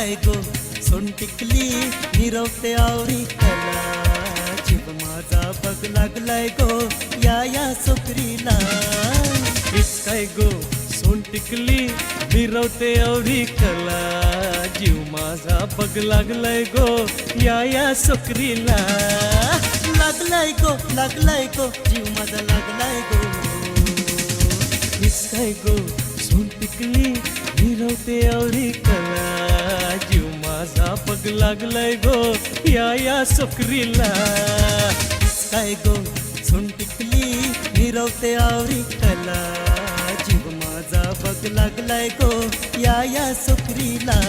काय गो सोन टिकली निरवते आवरी कला जीव माझा बघ लागलाय गो या सोकरीला काय गो सोन टिकली मिरवते एवढी कला जीव माझा बघ लागलाय गो या सोकरीला लागलाय गो जीव माझा लागलाय गो काय गो सोन टिकली मिरवते एवढी कला जीव माझा बघ लागलाय गो या सोकरीला काय गो सोन टिकली निरवते आवरी कला जीव माझा बघ लागलाय गो या सोकरीला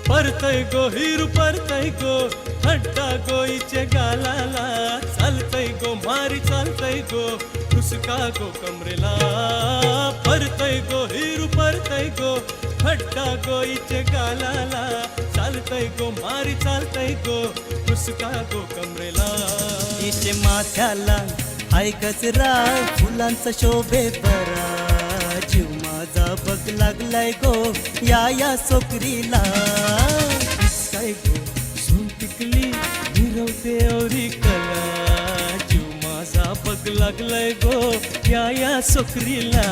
परतय गो हिरू परतय गो हट्टा गोईचे गालाला चालतय गो मारी चालतय गो उसका गो कमरेला परतय गो हिरू परतय गो हट्टा गोईचे गालाला चालतय गो मारी चालतय गो उसका गो कमरेला तिचे माथ्याला हाय गजरा फुलांचा शोभे बरा जीव माझा बघ लागलाय गो या सोकरीला काय गो सोन टिकली मिरवते एवढी कला जीव माझा बघ लागलाय गो या सोकरीला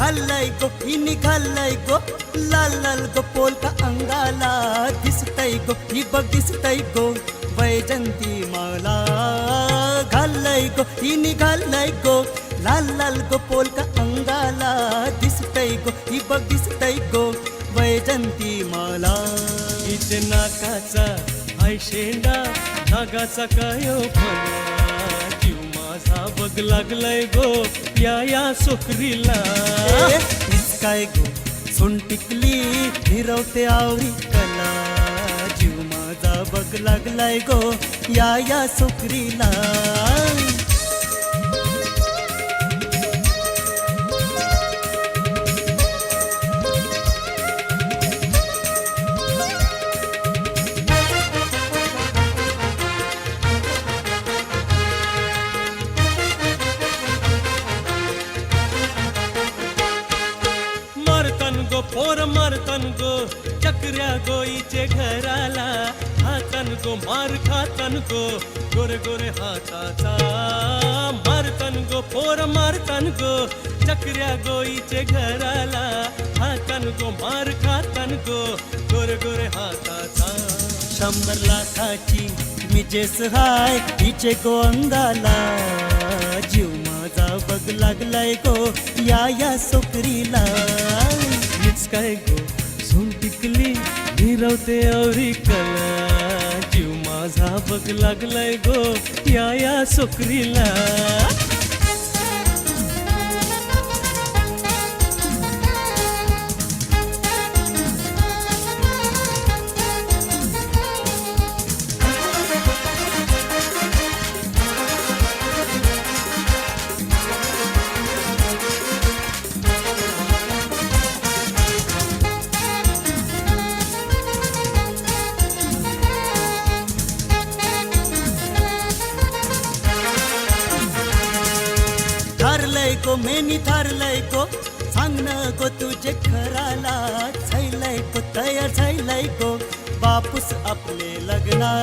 घालय गो हिनी घालय गो लाल लाल गो पोलका अंगाला दिसतय गो ही बघ दिसतय गो वैजंती माला घालय गो हिनी घालय गो लाल लाल गो पोलका अंगाला दिसतय गो ही बघ दिसतय गो वैजंती माला हिचे नाकाचा हाय शेंडा नागाचा कायो फना जीव माझा बघ लागलाय गो या सोकरीला काय गो सोन टिकली निरवते आवरी कला जीव माझा बघ लागलाय गो या सोकरीला पोर मारतन गो चकऱ्या गोईचे घराला हातन गो मार खातन गो गोरे गोरे हाताचा मारतन गो पोर मारतन गो चकऱ्या गोईचे घराला हातन गो मार खातन गो गोरे गोरे हाताचा 100 लाखाची मी जेस हाय तिचे गो अंगाला जीव माझा बघ लागलाय गो या सोकरीला काय गो सोन टिकली मिरवते एवढी कला जीव माझा बघ लागलाय गो या सोकरीला गो मेनी थारलय गो सांगणं गो तुझे खराला झालंय गो तयार झालंय गो बापूस आपले लग्नाला